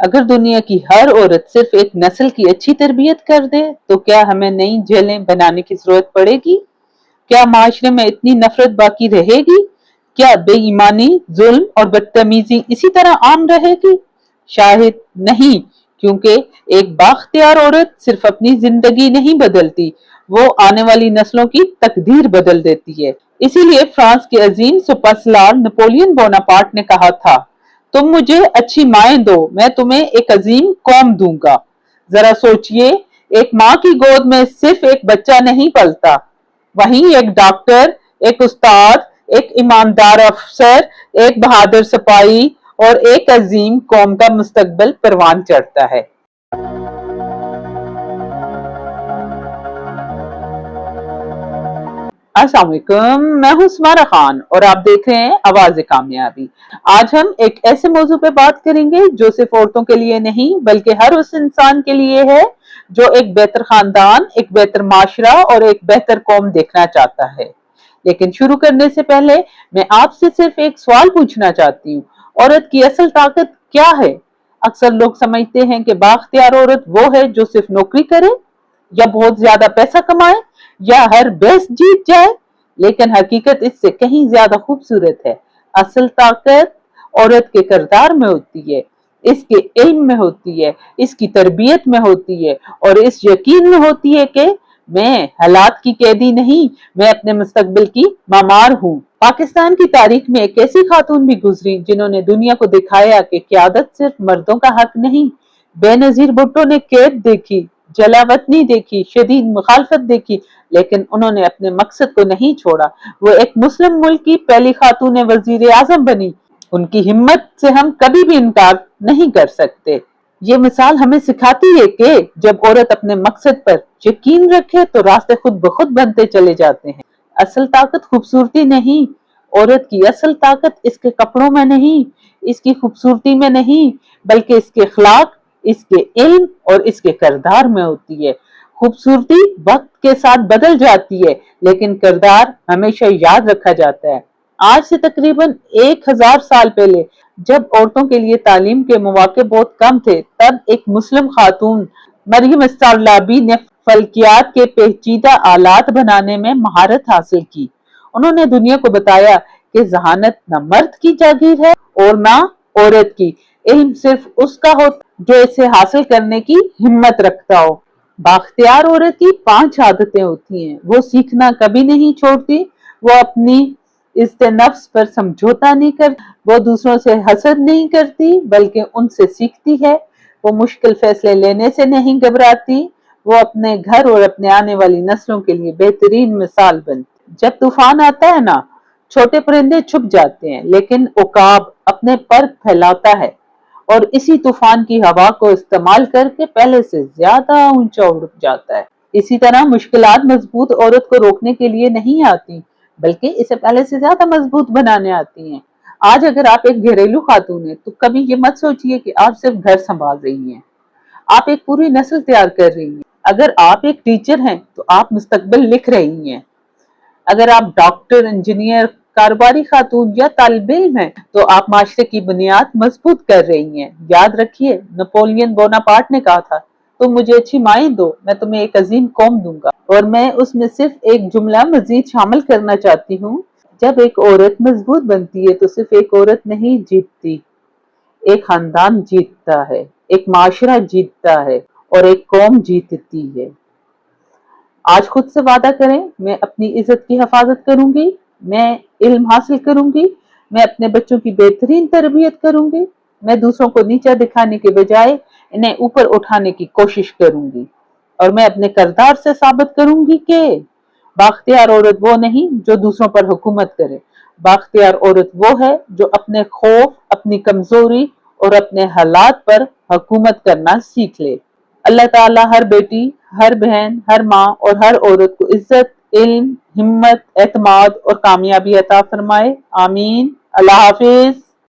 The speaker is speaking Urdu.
اگر دنیا کی ہر عورت صرف ایک نسل کی اچھی تربیت کر دے تو کیا ہمیں نئی جیلیں بنانے کی ضرورت پڑے گی؟ کیا معاشرے میں اتنی نفرت باقی رہے گی؟ کیا بے ایمانی، ظلم اور بدتمیزی اسی طرح عام رہے گی؟ شاید نہیں، کیونکہ ایک بااختیار عورت صرف اپنی زندگی نہیں بدلتی، وہ آنے والی نسلوں کی تقدیر بدل دیتی ہے۔ اسی لیے فرانس کے عظیم سپر سالار نپولین بوناپارٹ نے کہا تھا، تم مجھے اچھی مائیں دو، میں تمہیں ایک عظیم قوم دوں گا۔ ذرا سوچئے، ایک ماں کی گود میں صرف ایک بچہ نہیں پلتا، وہیں ایک ڈاکٹر، ایک استاد، ایک ایماندار افسر، ایک بہادر سپاہی اور ایک عظیم قوم کا مستقبل پروان چڑھتا ہے۔ السلام علیکم، میں ہوں سمارہ خان اور آپ دیکھ رہے ہیں آواز کامیابی۔ آج ہم ایک ایسے موضوع پہ بات کریں گے جو صرف عورتوں کے لیے نہیں بلکہ ہر اس انسان کے لیے ہے جو ایک بہتر خاندان، ایک بہتر معاشرہ اور ایک بہتر قوم دیکھنا چاہتا ہے۔ لیکن شروع کرنے سے پہلے میں آپ سے صرف ایک سوال پوچھنا چاہتی ہوں، عورت کی اصل طاقت کیا ہے؟ اکثر لوگ سمجھتے ہیں کہ بااختیار عورت وہ ہے جو صرف نوکری کرے یا بہت زیادہ پیسہ کمائے یا ہر بحث جیت جائے، لیکن حقیقت اس سے کہیں زیادہ خوبصورت ہے۔ اصل طاقت عورت کے کردار میں ہوتی ہے، اس کے علم میں ہوتی ہے، اس کی تربیت میں ہوتی ہے اور اس یقین میں ہوتی ہے کہ میں حالات کی قیدی نہیں، میں اپنے مستقبل کی معمار ہوں۔ پاکستان کی تاریخ میں ایک ایسی خاتون بھی گزری جنہوں نے دنیا کو دکھایا کہ قیادت صرف مردوں کا حق نہیں۔ بے نظیر بھٹو نے قید دیکھی، جلا وطنی دیکھی، شدید مخالفت دیکھی، لیکن انہوں نے اپنے مقصد کو نہیں چھوڑا۔ وہ ایک مسلم ملک کی پہلی خاتون وزیر اعظم بنی۔ ان کی ہمت سے ہم کبھی بھی انکار نہیں کر سکتے۔ یہ مثال ہمیں سکھاتی ہے کہ جب عورت اپنے مقصد پر یقین رکھے تو راستے خود بخود بنتے چلے جاتے ہیں۔ اصل طاقت خوبصورتی نہیں، عورت کی اصل طاقت اس کے کپڑوں میں نہیں، اس کی خوبصورتی میں نہیں، بلکہ اس کے اخلاق، اس کے علم اور اس کے کردار میں ہوتی ہے۔ خوبصورتی وقت کے ساتھ بدل جاتی ہے، لیکن کردار ہمیشہ یاد رکھا جاتا ہے۔ آج سے تقریباً 1000 سال پہلے جب عورتوں کے لیے تعلیم کے مواقع بہت کم تھے، تب ایک مسلم خاتون مریم استرلابی نے فلکیات کے پیچیدہ آلات بنانے میں مہارت حاصل کی۔ انہوں نے دنیا کو بتایا کہ ذہانت نہ مرد کی جاگیر ہے اور نہ عورت کی، علم صرف اس کا ہو جو اسے حاصل کرنے کی ہمت رکھتا ہو۔ بااختیار عورت کی 5 عادتیں ہوتی ہیں۔ وہ سیکھنا کبھی نہیں چھوڑتی، وہ اپنی عزت نفس پر سمجھوتا نہیں کرتی، وہ دوسروں سے حسد نہیں کرتی بلکہ ان سے سیکھتی ہے، وہ مشکل فیصلے لینے سے نہیں گھبراتی، وہ اپنے گھر اور اپنے آنے والی نسلوں کے لیے بہترین مثال بنتی۔ جب طوفان آتا ہے نا، چھوٹے پرندے چھپ جاتے ہیں لیکن عقاب اپنے پر پھیلاتا ہے اور اسی طوفان کی ہوا کو استعمال کر کے پہلے سے زیادہ اونچا اڑ جاتا ہے۔ اسی طرح مشکلات مضبوط عورت کو روکنے کے لیے نہیں آتی بلکہ اسے پہلے سے زیادہ مضبوط بنانے آتی ہیں۔ آج اگر آپ ایک گھریلو خاتون ہیں تو کبھی یہ مت سوچئے کہ آپ صرف گھر سنبھال رہی ہیں، آپ ایک پوری نسل تیار کر رہی ہیں۔ اگر آپ ایک ٹیچر ہیں تو آپ مستقبل لکھ رہی ہیں۔ اگر آپ ڈاکٹر، انجینئر، کاروباری خاتون یا طالب علم ہیں تو آپ معاشرے کی بنیاد مضبوط کر رہی ہیں۔ یاد رکھیے، نپولین بوناپارٹ نے کہا تھا، تم مجھے اچھی مائیں دو، میں تمہیں ایک عظیم قوم دوں گا۔ اور میں اس میں صرف ایک جملہ مزید شامل کرنا چاہتی ہوں، جب ایک عورت مضبوط بنتی ہے تو صرف ایک عورت نہیں جیتتی، ایک خاندان جیتتا ہے، ایک معاشرہ جیتتا ہے اور ایک قوم جیتتی ہے۔ آج خود سے وعدہ کریں، میں اپنی عزت کی حفاظت کروں گی، میں علم حاصل کروں گی، میں اپنے بچوں کی بہترین تربیت کروں گی، میں دوسروں کو نیچا دکھانے کے بجائے انہیں اوپر اٹھانے کی کوشش کروں گی، اور میں اپنے کردار سے ثابت کروں گی کہ بااختیار عورت وہ نہیں جو دوسروں پر حکومت کرے، بااختیار عورت وہ ہے جو اپنے خوف، اپنی کمزوری اور اپنے حالات پر حکومت کرنا سیکھ لے۔ اللہ تعالیٰ ہر بیٹی، ہر بہن، ہر ماں اور ہر عورت کو عزت، علم، ہمت، اعتماد اور کامیابی عطا فرمائے۔ آمین۔ اللہ حافظ۔